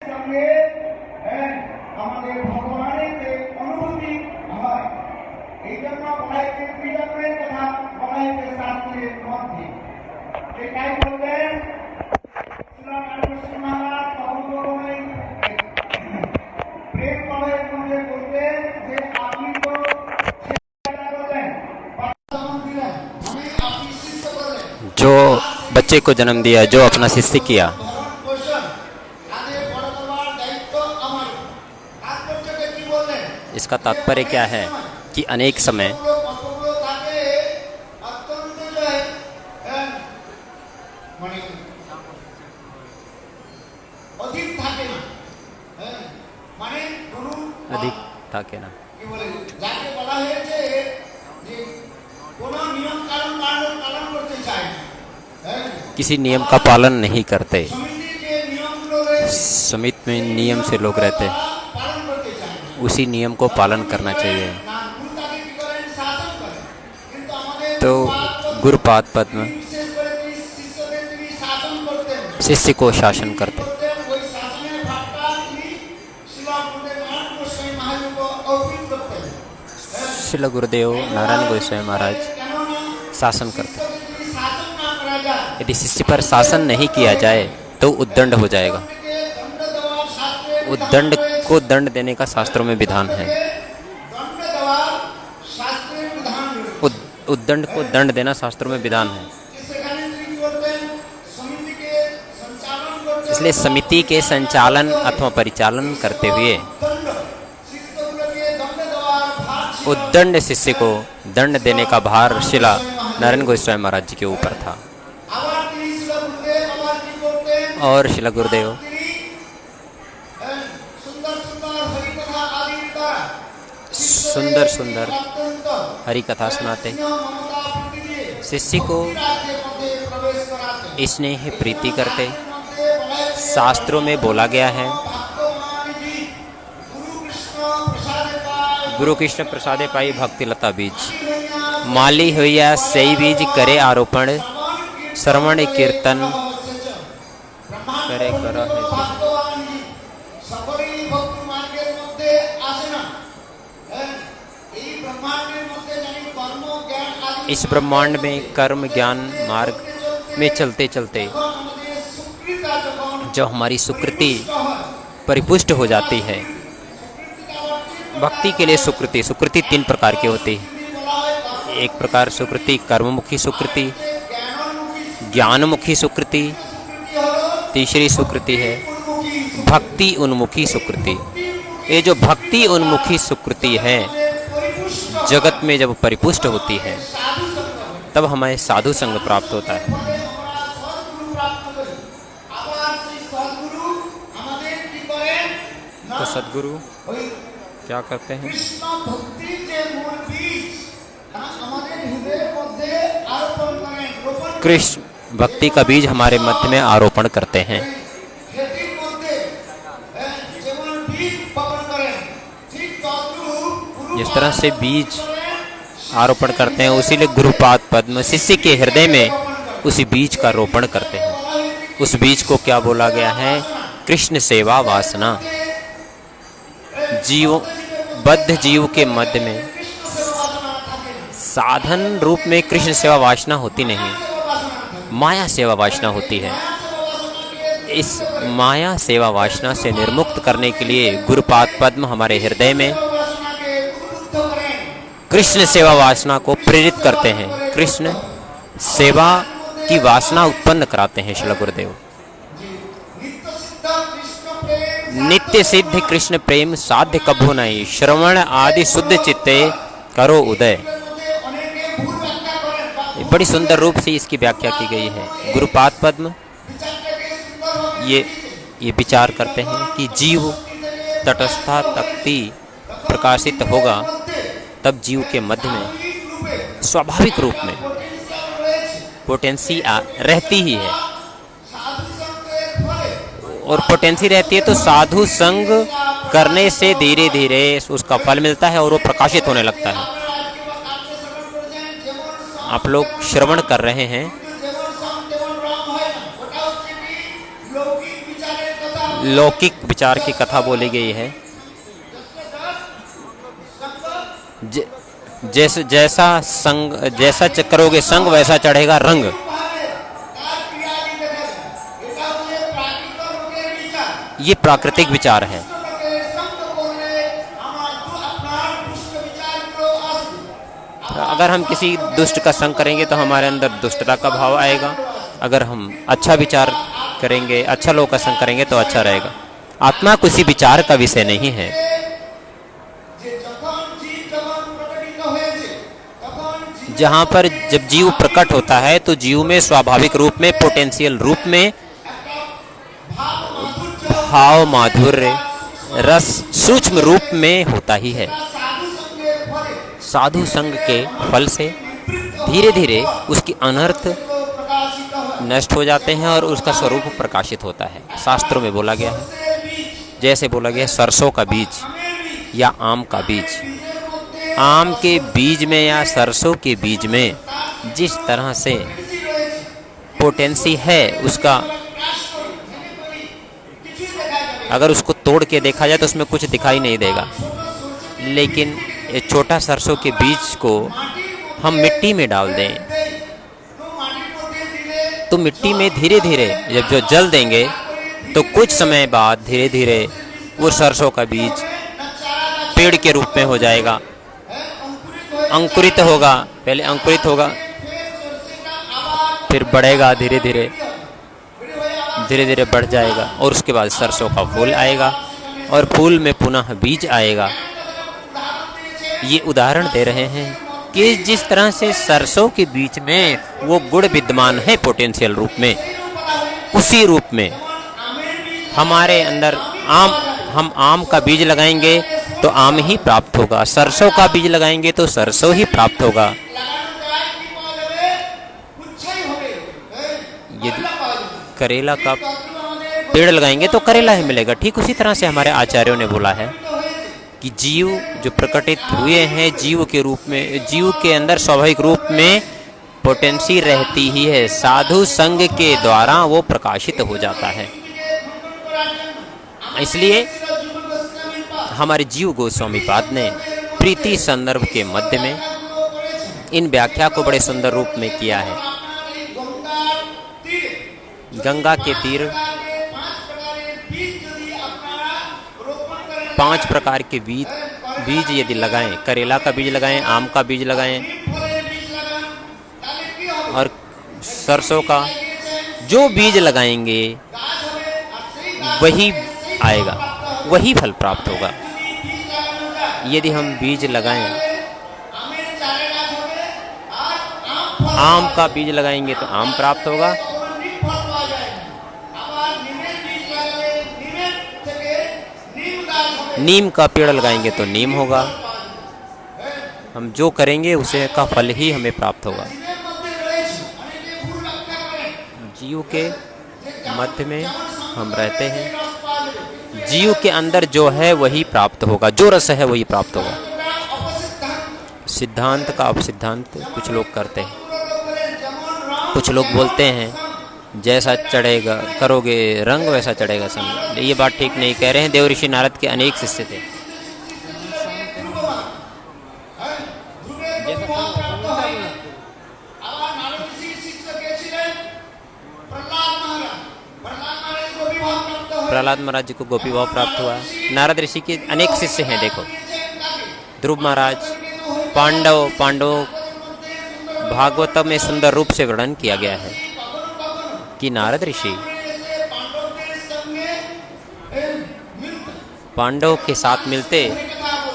সঙ্গে আমাদের ভগবানের যে অনুভূতি হয়, এই জন্য বলাইতে বিলম্বের কথা বলাইতে শাস্ত্রের মধ্যে এটাই বললেন মহারাজ ভগবান প্রেম কলের মধ্যে বলতেন যে আপনি তো जो बच्चे को जन्म दिया, जो अपना शिष्य किया, इसका तात्पर्य क्या है कि अनेक समय अधिक था के ना किसी नियम का पालन नहीं करते। समिति में नियम से लोग रहते, उसी नियम को पालन करना चाहिए। तो गुरुपाद पद्म शिष्य को शासन करते। श्रील गुरुदेव नारायण गोस्वामी महाराज शासन करते। यदि शिष्य पर शासन नहीं किया जाए तो उद्दंड हो जाएगा। उद्दंड को दंड देने का शास्त्रों में विधान है। उद्दंड को दंड देना शास्त्रों में विधान है। इसलिए समिति के संचालन अथवा परिचालन करते हुए उद्दंड शिष्य को दंड देने का भार शिला नारायण गोस्वामी महाराज जी के ऊपर था। और शिला गुरुदेव सुंदर सुंदर हरि कथा सुनाते, शिष्य को स्नेह प्रीति करते। शास्त्रों में बोला गया है, गुरु कृष्ण प्रसादे पाई भक्ति लता बीज, माली हुआ सही बीज करे आरोपण, श्रवण कीर्तन करे करा है। इस ब्रह्मांड में कर्म ज्ञान मार्ग में चलते चलते जो हमारी सुकृति परिपुष्ट हो जाती है, भक्ति के लिए सुकृति 3 प्रकार की होती है। एक प्रकार सुकृति कर्ममुखी सुकृति, ज्ञानमुखी सुकृति, तीसरी सुकृति है भक्ति उन्मुखी सुकृति। ये जो भक्ति उन्मुखी सुकृति है जगत में जब परिपुष्ट होती है तब हमें साधु संग प्राप्त होता है। तो सद्गुरु क्या करते हैं? कृष्ण भक्ति का बीज हमारे मध्य में आरोपण करते हैं। जिस तरह से बीज आरोपण करते हैं, उसी लिए गुरुपाद पद्म शिष्य के हृदय में उसी बीज का रोपण करते हैं। उस बीज को क्या बोला गया है? कृष्ण सेवा वासना। बद्ध जीव के मध्य में साधन रूप में कृष्ण सेवा वासना होती नहीं, माया सेवा वासना होती है। इस माया सेवा वासना से निर्मुक्त करने के लिए गुरुपाद पद्म हमारे हृदय में कृष्ण सेवा वासना को प्रेरित करते हैं, कृष्ण सेवा की वासना उत्पन्न कराते हैं। श्रील गुरुदेव नित्य सिद्ध कृष्ण प्रेम साध्य कभो नहीं, श्रवण आदि शुद्ध चित्ते करो उदय। बड़ी सुंदर रूप से इसकी व्याख्या की गई है। गुरुपाद पद्म ये विचार करते हैं कि जीव तटस्था तक्ति प्रकाशित होगा तब जीव के मध्य में स्वाभाविक रूप में पोटेंसी रहती ही है, और पोटेंसी रहती है तो साधु संग करने से धीरे धीरे उसका फल मिलता है और वो प्रकाशित होने लगता है। आप लोग श्रवण कर रहे हैं, लौकिक विचार की कथा बोली गई है। जैसा करोगे संग वैसा चढ़ेगा रंग। ये प्राकृतिक विचार है। अगर हम किसी दुष्ट का संग करेंगे तो हमारे अंदर दुष्टता का भाव आएगा। अगर हम अच्छा विचार करेंगे, अच्छा लोग का संग करेंगे तो अच्छा रहेगा। आत्मा किसी विचार का विषय नहीं है। जहाँ पर जब जीव प्रकट होता है तो जीव में स्वाभाविक रूप में, पोटेंशियल रूप में भाव, माधुर्य, रस सूक्ष्म रूप में होता ही है। साधु संग के फल से धीरे धीरे उसकी अनर्थ नष्ट हो जाते हैं और उसका स्वरूप प्रकाशित होता है। शास्त्रों में बोला गया है, जैसे बोला गया सरसों का बीज या आम का बीज। आम के बीज में या सरसों के बीज में जिस तरह से पोटेंसी है उसका, अगर उसको तोड़ के देखा जाए तो उसमें कुछ दिखाई नहीं देगा। लेकिन ये छोटा सरसों के बीज को हम मिट्टी में डाल दें तो मिट्टी में धीरे धीरे जब जो जल देंगे तो कुछ समय बाद धीरे धीरे वो सरसों का बीज पेड़ के रूप में हो जाएगा, अंकुरित होगा। पहले अंकुरित होगा, फिर बढ़ेगा, धीरे धीरे बढ़ जाएगा और उसके बाद सरसों का फूल आएगा और फूल में पुनः बीज आएगा। ये उदाहरण दे रहे हैं कि जिस तरह से सरसों के बीज में वो गुण विद्यमान है पोटेंशियल रूप में, उसी रूप में हमारे अंदर हम आम का बीज लगाएंगे तो आम ही प्राप्त होगा, सरसों का बीज लगाएंगे तो सरसों ही प्राप्त होगा। यदि करेला का पेड़ लगाएंगे तो करेला ही मिलेगा। ठीक उसी तरह से हमारे आचार्यों ने बोला है कि जीव जो प्रकटित हुए हैं जीव के रूप में, जीव के अंदर स्वाभाविक रूप में पोटेंसी रहती ही है, साधु संग के द्वारा वो प्रकाशित हो जाता है। इसलिए हमारे जीव गोस्वामी पाद ने प्रीति संदर्भ के मध्य में इन व्याख्या को बड़े सुंदर रूप में किया है। गंगा के तीर 5 प्रकार के बीज यदि लगाएं, करेला का बीज लगाएं, आम का बीज लगाएं और सरसों का, जो बीज लगाएंगे वही आएगा, वही फल प्राप्त होगा। यदि हम बीज लगाएं, आम का बीज लगाएंगे तो आम प्राप्त होगा, नीम का पेड़ लगाएंगे तो नीम होगा। हम जो करेंगे उसे का फल ही हमें प्राप्त होगा। जीव के मध्य में हम रहते हैं, जीव के अंदर जो है वही प्राप्त होगा, जो रस है वही प्राप्त होगा। सिद्धांत का अपसिद्धांत कुछ लोग करते हैं। कुछ लोग बोलते हैं जैसा चढ़ेगा करोगे रंग वैसा चढ़ेगा संग। ये बात ठीक नहीं कह रहे हैं। देव ऋषि नारद के अनेक शिष्य थे। प्रहलाद महाराज जी को गोपी भाव प्राप्त हुआ। नारद ऋषि के अनेक शिष्य हैं। देखो ध्रुव महाराज, पांडव भागवत में सुंदर रूप से वर्णन किया गया है कि नारद ऋषि पांडव के साथ मिलते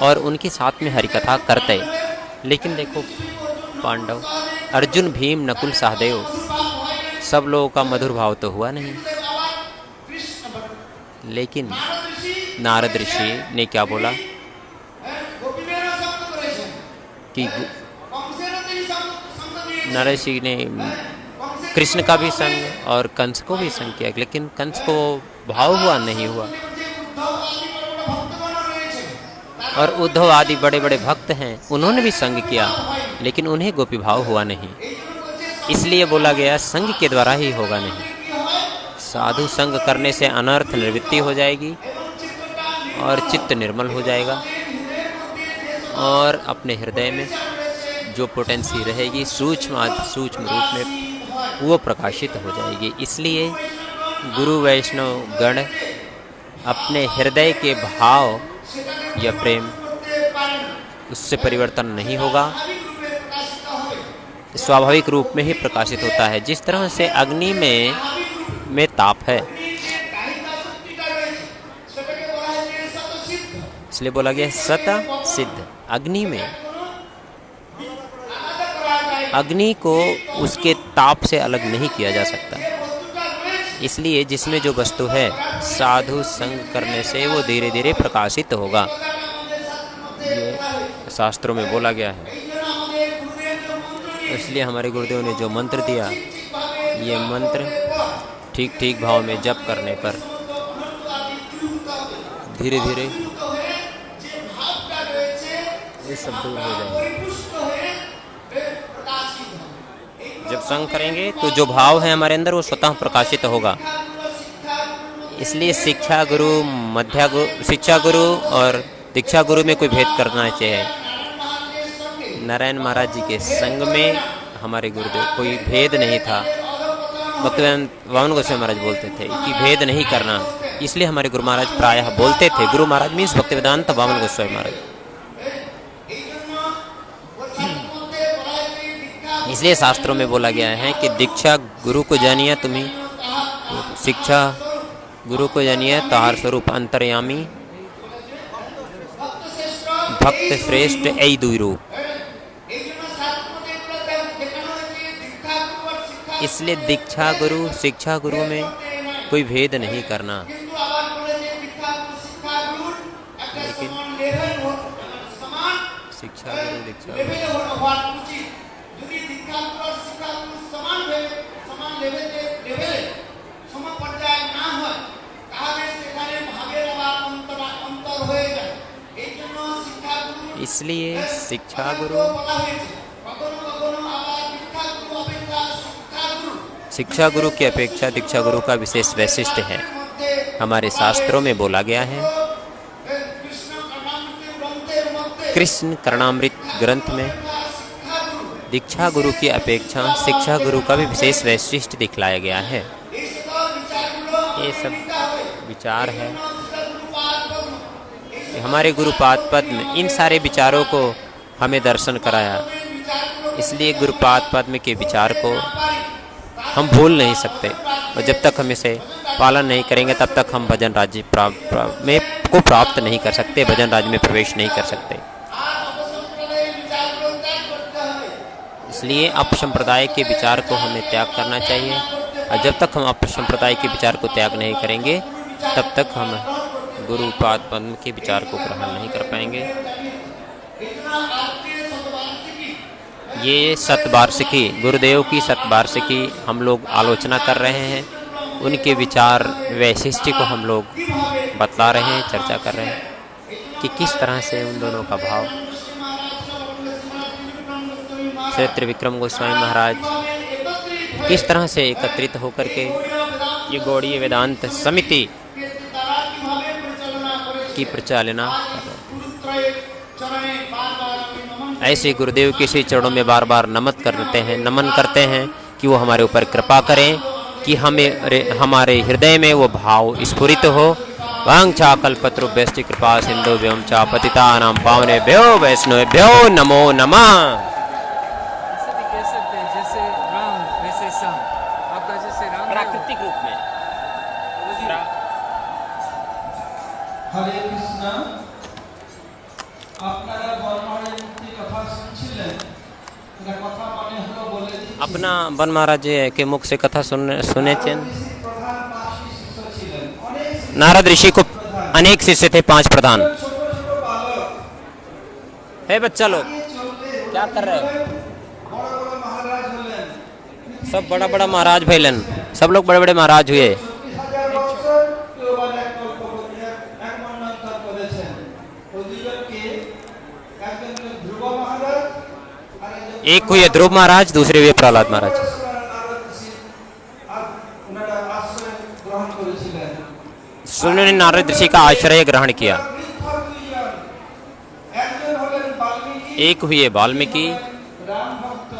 और उनके साथ में हरिकथा करते। लेकिन देखो पांडव, अर्जुन, भीम, नकुल, सहदेव सब लोगों का मधुर भाव तो हुआ नहीं। लेकिन नारद ऋषि ने क्या बोला कि नारद ऋषि ने कृष्ण का भी संग और कंस को भी संग किया, लेकिन कंस को भाव हुआ नहीं हुआ। और उद्धव आदि बड़े बड़े भक्त हैं, उन्होंने भी संग किया, लेकिन उन्हें गोपी भाव हुआ नहीं। इसलिए बोला गया संग के द्वारा ही होगा नहीं, साधु संग करने से अनर्थ निवृत्ति हो जाएगी और चित्त निर्मल हो जाएगा और अपने हृदय में जो पोटेंसी रहेगी सूक्ष्म रूप में वो प्रकाशित हो जाएगी। इसलिए गुरु वैष्णव गण अपने हृदय के भाव या प्रेम उससे परिवर्तन नहीं होगा, स्वाभाविक रूप में ही प्रकाशित होता है। जिस तरह से अग्नि में ताप है, इसलिए बोला गया सत सिद्ध। अग्नि को उसके ताप से अलग नहीं किया जा सकता। इसलिए जिसमें जो वस्तु है साधु संग करने से वो धीरे धीरे प्रकाशित होगा, ये शास्त्रों में बोला गया है। इसलिए हमारे गुरुदेव ने जो मंत्र दिया, ये मंत्र ठीक ठीक भाव में जप करने पर धीरे धीरे ये सब दूर हो जाएंगे। जब संग करेंगे तो जो भाव है हमारे अंदर वो स्वतः प्रकाशित होगा। इसलिए शिक्षा गुरु और दीक्षा गुरु में कोई भेद करना चाहिए। नारायण महाराज जी के संग में हमारे गुरुदेव कोई भेद नहीं था। भक्तिवेदांत वामन गोस्वामी महाराज बोलते थे कि भेद नहीं करना, इसलिए हमारे गुरु महाराज प्रायः बोलते थे। गुरु महाराज मीन्स भक्तिवेदांत वामन गोस्वामी महाराज। इसलिए शास्त्रों में बोला गया है कि दीक्षा गुरु को जानिए, तुम्हें शिक्षा गुरु को जानिए, ताहार स्वरूप अंतर्यामी भक्त श्रेष्ठ ऐ दुई रूप। इसलिए दीक्षा गुरु शिक्षा गुरु में कोई भेद नहीं करना। लेकिन शिक्षा गुरु दीक्षा इसलिए शिक्षा गुरु की अपेक्षा दीक्षा गुरु का विशेष वैशिष्ट है। हमारे शास्त्रों में बोला गया है, कृष्ण कर्णामृत ग्रंथ में दीक्षा गुरु की अपेक्षा शिक्षा गुरु का भी विशेष वैशिष्ट दिखलाया गया है। ये सब विचार है कि हमारे गुरुपाद पद्म इन सारे विचारों को हमें दर्शन कराया। इसलिए गुरुपाद पद्म के विचार को हम भूल नहीं सकते और जब तक हम इसे पालन नहीं करेंगे तब तक हम भजन राज्य प्राप्त नहीं कर सकते, भजन राज्य में प्रवेश नहीं कर सकते। इसलिए अपसंप्रदाय के विचार को हमें त्याग करना चाहिए और जब तक हम अपसंप्रदाय के विचार को त्याग नहीं करेंगे तब तक हम गुरुपाद पद्म के विचार को ग्रहण नहीं कर पाएंगे। ये शतवार्षिकी गुरुदेव की शतवार्षिकी हम लोग आलोचना कर रहे हैं, उनके विचार वैशिष्ट को हम लोग बतला रहे हैं, चर्चा कर रहे हैं कि किस तरह से उन दोनों का भाव। श्री त्रिविक्रम गोस्वामी महाराज किस तरह से एकत्रित होकर के ये गौड़ीय वेदांत समिति की प्रचालना कर रहे हैं। ऐसे गुरुदेव के श्री चरणों में बार बार नमन करते हैं कि वो हमारे ऊपर कृपा करें कि हमारे हृदय में वो भाव स्फुरित हो। वांछा कल्पतरुभ्यश्च कृपा सिन्धुभ्यो च पतितानां पावनेभ्यो वैष्णवेभ्यो नमो नमः। प्राकृतिक रूप में हरे कृष्ण। আপনারা বনমারাজের মুক্তি কথা শুনছিলেন, এটা কথা মানে হলো বলে দিচ্ছি। अपना वन महाराज के मुख से कथा सुने थे। नारद ऋषि को अनेक शिष्य थे, 5 प्रधान। हे बच्चा लोग क्या कर रहे हो? सब बड़ा बड़ा महाराज भैलन, सब लोग बड़े बड़े महाराज हुए। एक हुए ध्रुव महाराज, दूसरे हुए प्रहलाद महाराज। उन्होंने नारद ऋषि का आश्रय ग्रहण किया। বৃদ্ধ দুইজন, একজন হলেন বাল্মীকি, एक हुए वाल्मीकि, রাম ভক্ত,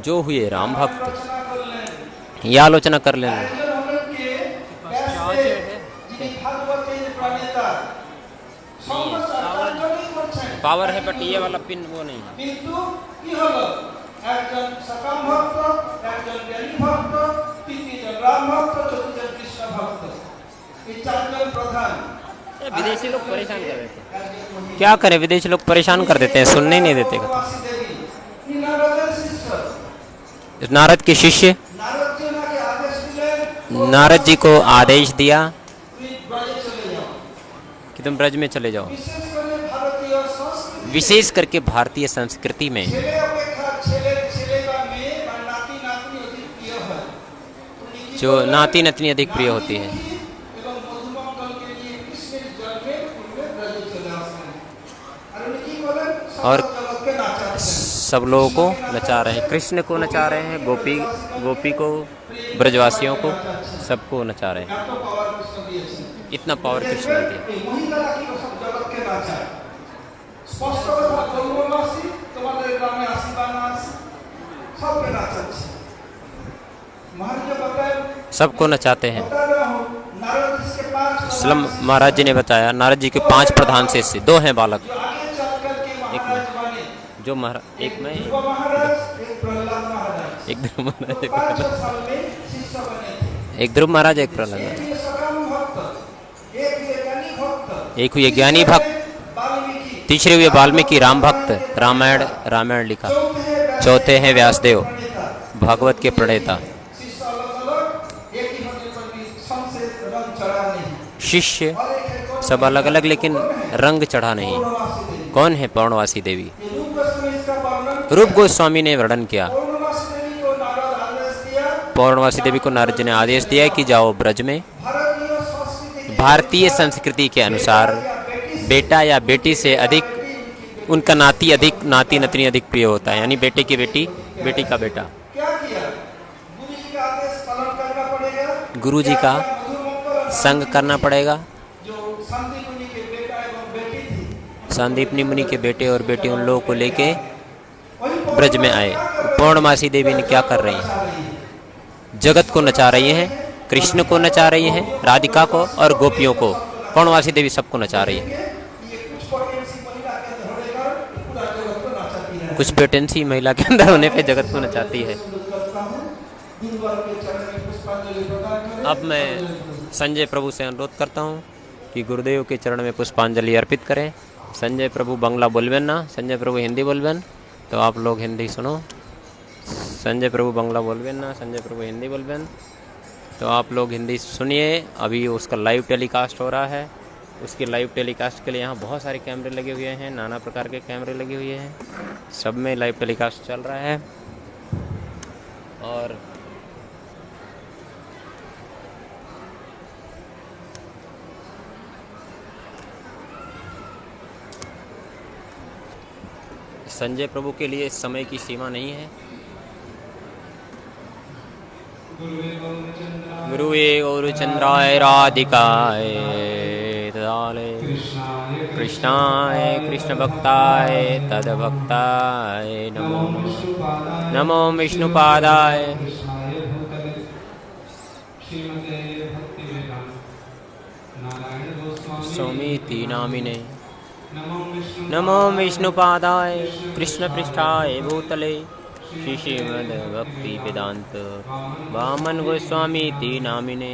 जो हुए राम भक्त। আলোচনা করলেন। ये आलोचना कर लेना। একজন হলেন কে? ব্যাসদেব, যিনি ভাগবতের প্রণেতা। সমস্ত কার্যই করছেন। पावर है बट ये वाला पिन वो नहीं। কিন্তু কি হলো? একজন সকাম ভক্ত, একজন জ্ঞানী ভক্ত, তৃতীয়জন রাম ভক্ত, চতুর্থজন কৃষ্ণ ভক্ত। এই চারজন প্রধান। विदेशी लोग परेशान कर देते हैं। क्या करें, विदेशी लोग परेशान कर देते हैं, सुनने ही नहीं देते। পূর্ণমাসী দেবী, তিনি নারদের শিষ্য। नारद के शिष्य नारद जी ने आदेश दिले, नारद जी को आदेश दिया তুমি ব্রজে চলে যাও। कि तुम ब्रज में चले जाओ। বিশেষ করে ভারতীয় সংস্কৃতি, विशेष करके भारतीय संस्कृति में ছেলে অপেক্ষা ছেলের ছেলে বা মেয়ে বা নাতি নাতনি অধিক প্রিয় হয়। উনি কি जो করলেন? नाती नतनी अधिक प्रिय होती है। এবং মধুমঙ্গলকে নিয়ে কৃষ্ণের জন্মের পূর্বে ব্রজে চলে আসলেন। আর উনি কি করলেন? और সকল জগৎকে নাচাচ্ছেন। सब लोगों को नचा रहे हैं, कृष्ण को नचा रहे हैं, गोपी को, ब्रजवासियों को, सबको नचा रहे हैं। এত পাওয়ার কৃষ্ণ দিয়েছেন। इतना पावर कृष्ण ने दिया। এই মহিলারা কি সব জগৎকে নাচায়। স্পষ্ট কথা, পূর্ণমাসী তোমাদের গ্রামে আসি বা না আসি, সবকে নাচাচ্ছে। महाराज बताए, सबको नचाते हैं। बता रहा हूँ, नारद जी के 5 सलम महाराज जी ने बताया, नारद जी के 5 प्रधान शिष्य, 2 हैं बालक। जो आगे चल करके महाराज बने। जो एक में ध्रुव महाराज, एक प्रहलाद महाराज। एक ध्रुव महाराज, 5 साल में शिष्य बने थे। एक ध्रुव महाराज, एक प्रहलाद। एक ये सकाम भक्त, एक ये ज्ञानी भक्त, एक हुए ज्ञानी भक्त, वाल्मीकि, तीसरे हुए वाल्मीकि राम भक्त, रामायण लिखा। चौथे हैं व्यासदेव, भागवत के प्रणेता। शिष्य अलग-अलग, एक ही होने पर भी सबसे रंग चढ़ा नहीं। शिष्य और एक है कौन? सब अलग अलग लेकिन रंग चढ़ा नहीं। पौर्णमासी देवी। कौन है पौर्णवासी देवी? ये रूप गोस्वामी इसका वर्णन। रूप गोस्वामी ने वर्णन किया। पौर्णमासी देवी को नारद आदेश दिया। पौर्णवासी देवी को नारद जी ने आदेश दिया कि जाओ ब्रज में। भारतीय संस्कृति के अनुसार बेटा या बेटी से अधिक उनका नाती नतनी अधिक प्रिय होता है, यानी बेटे की बेटी, बेटी का बेटा। क्या किया? गुरु जी का आदेश पालन करना पड़ेगा। गुरु जी का मधुमंगल संग करना पड़ेगा। जो संदीप मुनि के बेटा एवं बेटी थी, संदीपनी मुनि के बेटे और बेटी उन लोगों को लेके वही ब्रज में आए। पौर्णमासी देवी ने क्या कर रही हैं? जगत को नचा रही हैं, कृष्ण को नचा रही हैं, राधिका को और गोपियों को। पौर्णवासी देवी सबको नचा रही है। ये कुछ पोटेंसी महिला के अंदर होने का पूरा जगत को नचाती है। कुछ पेटेंसी महिला के अंदर होने पे जगत को नचाती है। करता हूँ, गुरुवार के चरण में पुष्पांजलि प्रदान करें। अब मैं संजय प्रभु से अनुरोध करता हूँ कि गुरुदेव के चरण में पुष्पांजलि अर्पित करें। संजय प्रभु बांग्ला बोलबेन ना, संजय प्रभु हिंदी बोलबेन, तो आप लोग हिंदी सुनो। संजय प्रभु बांग्ला बोलबेन ना, संजय प्रभु हिंदी बोलबेन, तो आप लोग हिंदी सुनिए। अभी उसका लाइव टेलीकास्ट हो रहा है। उसकी लाइव टेलीकास्ट के लिए यहाँ बहुत सारे कैमरे लगे हुए हैं, नाना प्रकार के कैमरे लगे हुए हैं, सब में लाइव टेलीकास्ट चल रहा है। और संजय प्रभु के लिए समय की सीमा नहीं है। गुरुवे गौरचंद्राय राधिकाय तदालय कृष्णाय कृष्ण भक्ताय तदभक्ताय नमो नमो विष्णुपादाय स्वामीति नामिने नमो विष्णुपादाय कृष्ण पृष्ठाय भूतले श्री श्रीमद् भक्ति वेदांत वामन गोस्वामी नामिने।